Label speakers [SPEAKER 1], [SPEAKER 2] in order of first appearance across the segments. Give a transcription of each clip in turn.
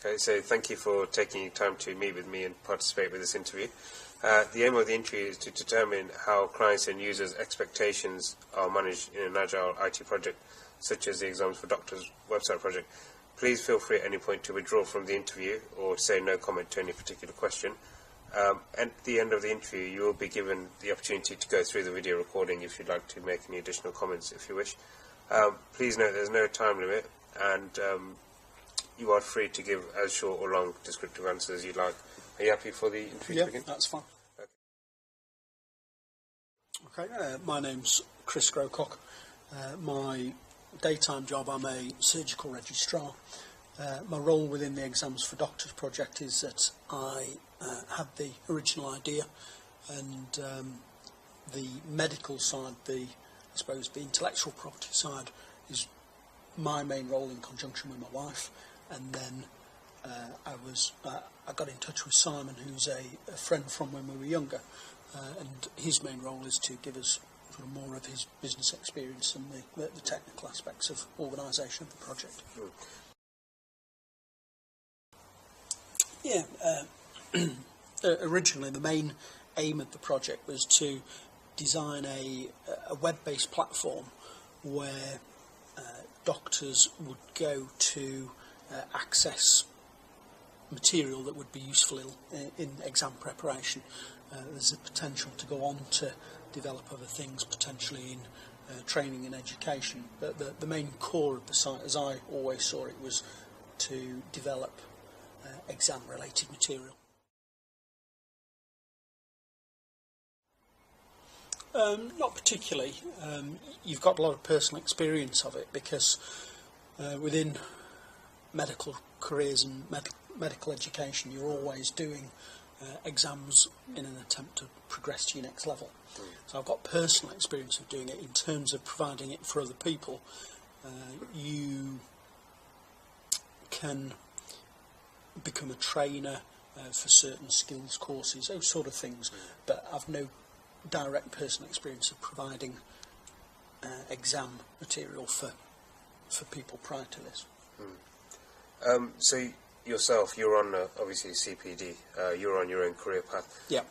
[SPEAKER 1] Okay, so thank you for taking time to meet with me and participate with this interview. The aim of the interview is to determine how clients' and users' expectations are managed in an agile IT project, such as the Exams for Doctors website project. Please feel free at any point to withdraw from the interview or say no comment to any particular question. At the end of the interview, you will be given the opportunity to go through the video recording if you'd like to make any additional comments if you wish. Please note there's no time limit, and you are free to give as short or long descriptive answers as you like. Are you happy for the interview to begin?
[SPEAKER 2] Yeah, that's fine. Okay, my name's Chris Grocock. My daytime job, I'm a surgical registrar. My role within the Exams for Doctors project is that I had the original idea, and the medical side, I suppose the intellectual property side, is my main role in conjunction with my wife. And then I got in touch with Simon, who's a friend from when we were younger, and his main role is to give us sort of more of his business experience and the technical aspects of organisation of the project. Yeah, originally the main aim of the project was to design a web-based platform where doctors would go to access material that would be useful in exam preparation. There's a potential to go on to develop other things, potentially in training and education, but the main core of the site, as I always saw it, was to develop exam related material. Not particularly. You've got a lot of personal experience of it, because within medical careers and medical education, you're always doing exams in an attempt to progress to your next level. So I've got personal experience of doing it. In terms of providing it for other people, you can become a trainer for certain skills courses, those sort of things, but I've no direct personal experience of providing exam material for people prior to this.
[SPEAKER 1] So yourself, you're on obviously CPD. You're on your own career path.
[SPEAKER 2] Yeah.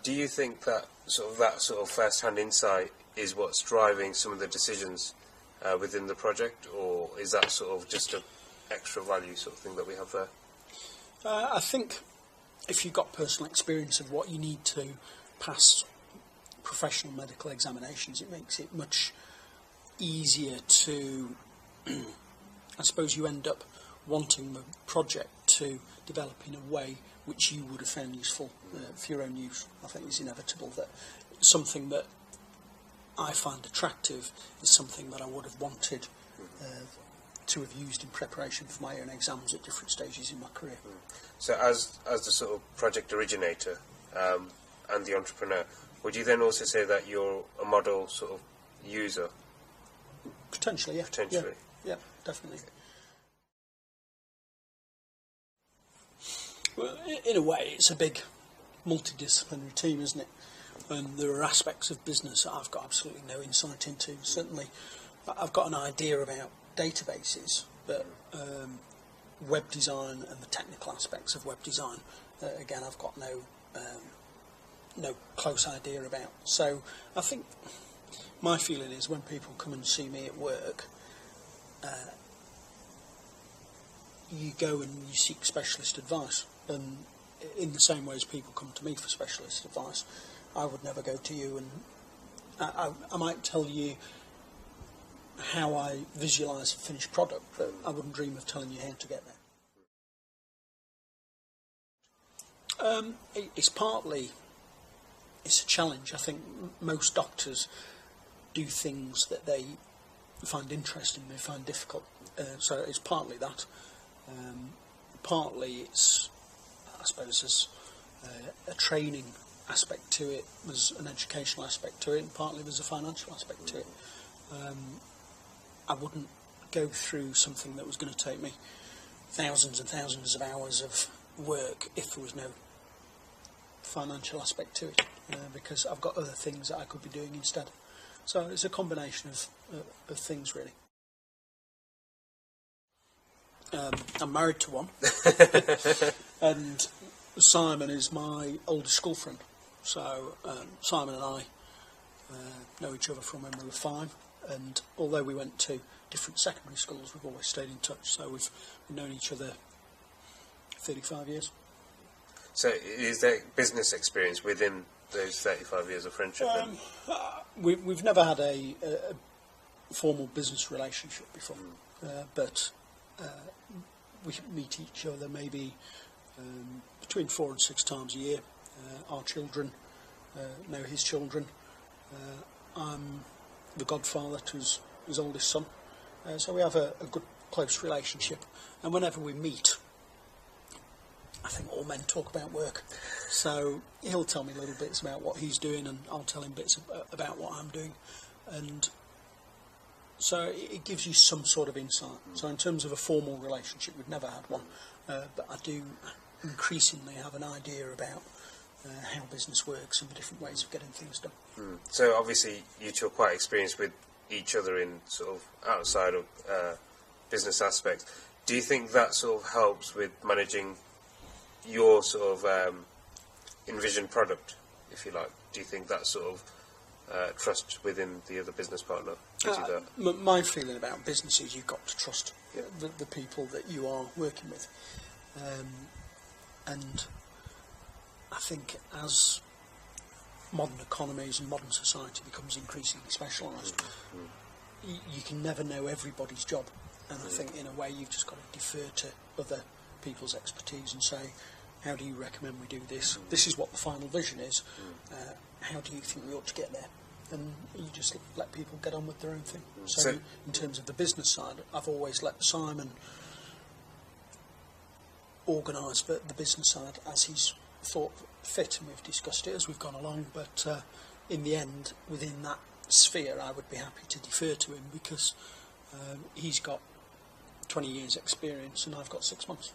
[SPEAKER 1] Do you think that sort of first-hand insight is what's driving some of the decisions within the project, or is that sort of just an extra value sort of thing that we have there?
[SPEAKER 2] I think if you've got personal experience of what you need to pass professional medical examinations, it makes it much easier to, I suppose you end up wanting the project to develop in a way which you would have found useful for your own use. I think it's inevitable that something that I find attractive is something that I would have wanted to have used in preparation for my own exams at different stages in my career.
[SPEAKER 1] So as the sort of project originator and the entrepreneur, would you then also say that you're a model sort of user?
[SPEAKER 2] Potentially, yeah.
[SPEAKER 1] Potentially.
[SPEAKER 2] Yeah, definitely. Well, in a way, it's a big multidisciplinary team, isn't it? And there are aspects of business that I've got absolutely no insight into. Certainly, I've got an idea about databases, but web design and the technical aspects of web design, again, I've got no close idea about. So I think my feeling is when people come and see me at work, you go and you seek specialist advice, and in the same way as people come to me for specialist advice, I would never go to you, and I might tell you how I visualise a finished product, but I wouldn't dream of telling you how to get there. It's a challenge. I think most doctors do things that they find interesting, they find difficult. So it's partly that. Partly it's, I suppose, there's a training aspect to it, there's an educational aspect to it, and partly there's a financial aspect to it. I wouldn't go through something that was going to take me thousands and thousands of hours of work if there was no financial aspect to it, because I've got other things that I could be doing instead. So it's a combination of things, really. I'm married to one, and Simon is my oldest school friend. So Simon and I know each other from when we were 5, and although we went to different secondary schools, we've always stayed in touch. So we've known each other 35 years.
[SPEAKER 1] So is there business experience within those 35 years of friendship then?
[SPEAKER 2] We've never had a formal business relationship before, but we meet each other maybe between 4 and 6 times a year. Our children know his children. I'm the godfather to his oldest son, so we have a good, close relationship. And whenever we meet, I think all men talk about work. So he'll tell me little bits about what he's doing, and I'll tell him bits about what I'm doing. And so it gives you some sort of insight. So in terms of a formal relationship, we've never had one. But I do increasingly have an idea about how business works and the different ways of getting things done.
[SPEAKER 1] So obviously you two are quite experienced with each other in sort of outside of business aspects. Do you think that sort of helps with managing your sort of envisioned product, if you like? Do you think that sort of trust within the other business partner gives you that?
[SPEAKER 2] My feeling about business is you've got to trust the people that you are working with. And I think as modern economies and modern society becomes increasingly specialised, you can never know everybody's job. And I think in a way you've just got to defer to other people's expertise and say, how do you recommend we do this? This is what the final vision is. How do you think we ought to get there? And you just let people get on with their own thing. So in terms of the business side, I've always let Simon organise the business side as he's thought fit, and we've discussed it as we've gone along. But in the end, within that sphere, I would be happy to defer to him because he's got 20 years' experience and I've got 6 months.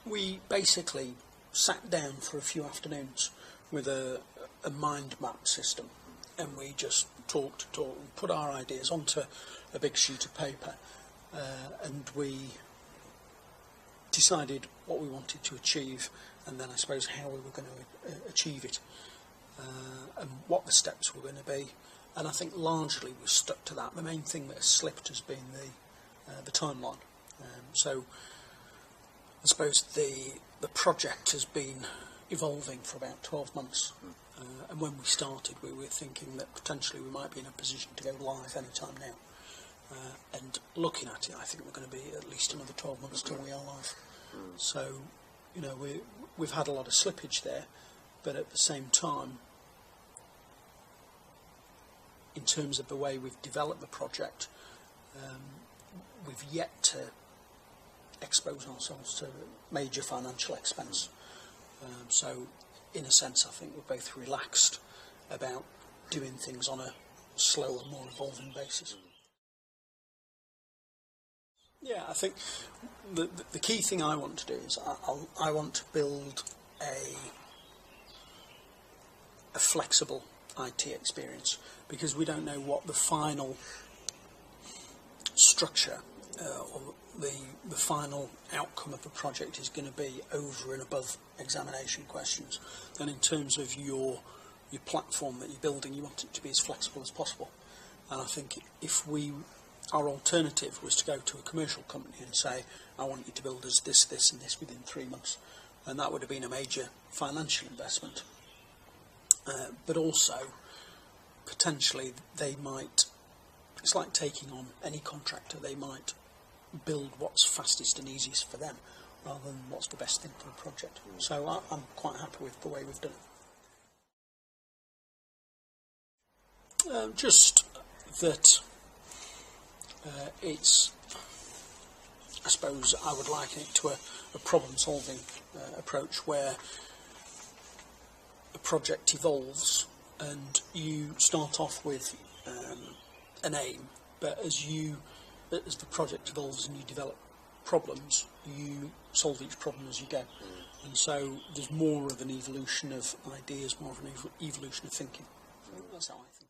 [SPEAKER 2] We basically sat down for a few afternoons with a mind map system, and we just talked, put our ideas onto a big sheet of paper, and we decided what we wanted to achieve, and then I suppose how we were going to achieve it, and what the steps were going to be. And I think largely we stuck to that. The main thing that has slipped has been the timeline. So I suppose the project has been evolving for about 12 months. And when we started, we were thinking that potentially we might be in a position to go live any time now. And looking at it, I think we're going to be at least another 12 months till we are live. So, you know, we've had a lot of slippage there, but at the same time, in terms of the way we've developed the project, we've yet to expose ourselves to major financial expense. So, in a sense, I think we're both relaxed about doing things on a slower, more evolving basis. Yeah, I think the key thing I want to do is I want to build a flexible IT experience, because we don't know what the final structure or the final outcome of the project is going to be over and above examination questions. And in terms of your platform that you're building, you want it to be as flexible as possible. And I think if our alternative was to go to a commercial company and say, I want you to build us this, this and this within 3 months, and that would have been a major financial investment. But also, potentially, they might, it's like taking on any contractor, they might build what's fastest and easiest for them, rather than what's the best thing for the project. So I'm quite happy with the way we've done it. Just that it's, I suppose I would liken it to a problem-solving approach, where a project evolves and you start off with an aim, but as the project evolves and you develop problems, you solve each problem as you go. And so there's more of an evolution of ideas, more of an evolution of thinking. So that's how I think.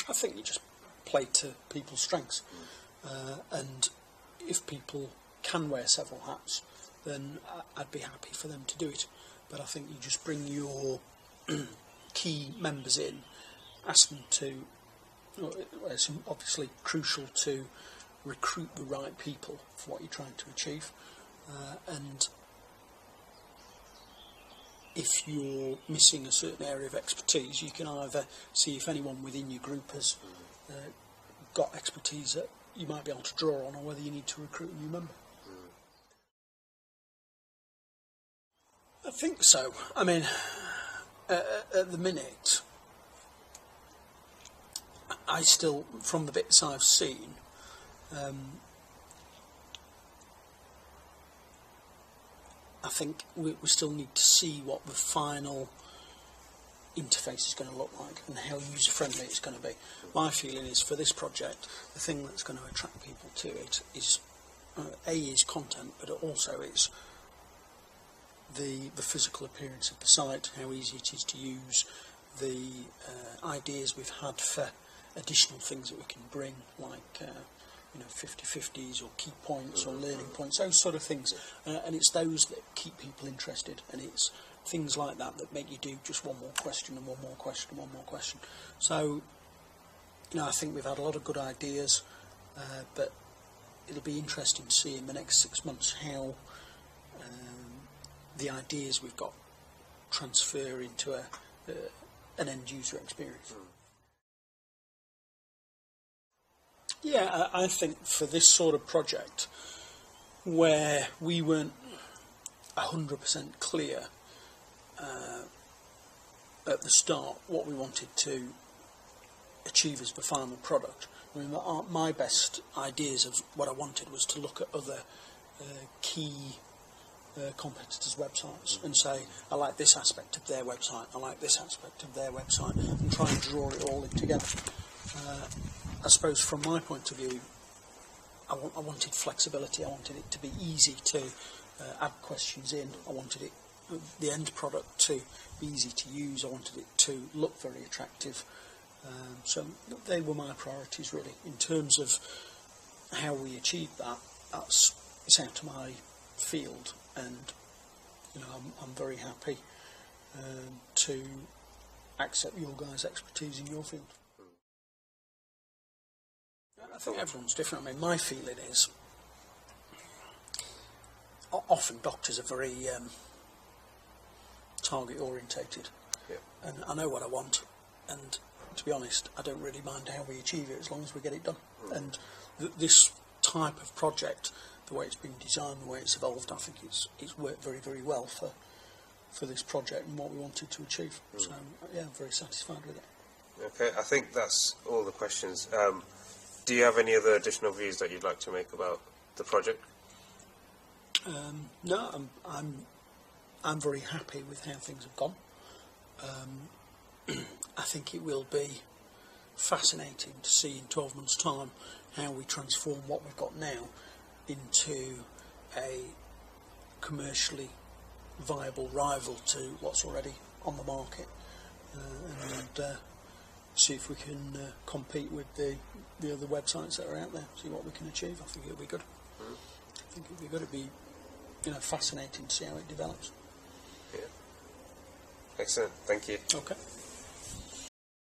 [SPEAKER 2] I think you just play to people's strengths. And if people can wear several hats, then I'd be happy for them to do it. But I think you just bring your key members in, ask them to, it's obviously crucial to recruit the right people for what you're trying to achieve. And if you're missing a certain area of expertise, you can either see if anyone within your group has got expertise that you might be able to draw on, or whether you need to recruit a new member. I think so. I mean, at the minute, I still, from the bits I've seen, I think we still need to see what the final interface is going to look like and how user-friendly it's going to be. My feeling is, for this project, the thing that's going to attract people to it is, is content, but also it's the physical appearance of the site, how easy it is to use, the ideas we've had for additional things that we can bring, like 50/50s or key points or learning points, those sort of things. And it's those that keep people interested, and it's things like that that make you do just one more question and one more question and one more question. So, I think we've had a lot of good ideas, but it'll be interesting to see in the next 6 months how the ideas we've got transfer into an end user experience. Yeah, I think for this sort of project, where we weren't 100% clear at the start what we wanted to achieve as the final product, I mean, my best ideas of what I wanted was to look at other key competitors' websites and say, I like this aspect of their website, I like this aspect of their website, and try and draw it all in together. I suppose from my point of view, I wanted flexibility. I wanted it to be easy to add questions in. I wanted the end product to be easy to use. I wanted it to look very attractive. So they were my priorities, really. In terms of how we achieve that, it's out of my field, and I'm very happy to accept your guys' expertise in your field. I think everyone's different. I mean, my feeling is often doctors are very target orientated, and I know what I want, and to be honest, I don't really mind how we achieve it as long as we get it done. And this type of project, the way it's been designed, the way it's evolved, I think it's worked very, very well for this project and what we wanted to achieve. So yeah, I'm very satisfied with it.
[SPEAKER 1] Okay, I think that's all the questions. Do you have any other additional views that you'd like to make about the project?
[SPEAKER 2] No, I'm very happy with how things have gone. I think it will be fascinating to see in 12 months' time how we transform what we've got now into a commercially viable rival to what's already on the market, and see if we can compete with the other websites that are out there, see what we can achieve. I think it'll be good. I think it'll be good. It'll be fascinating to see how it develops.
[SPEAKER 1] Yeah. Excellent. Thank you.
[SPEAKER 2] Okay.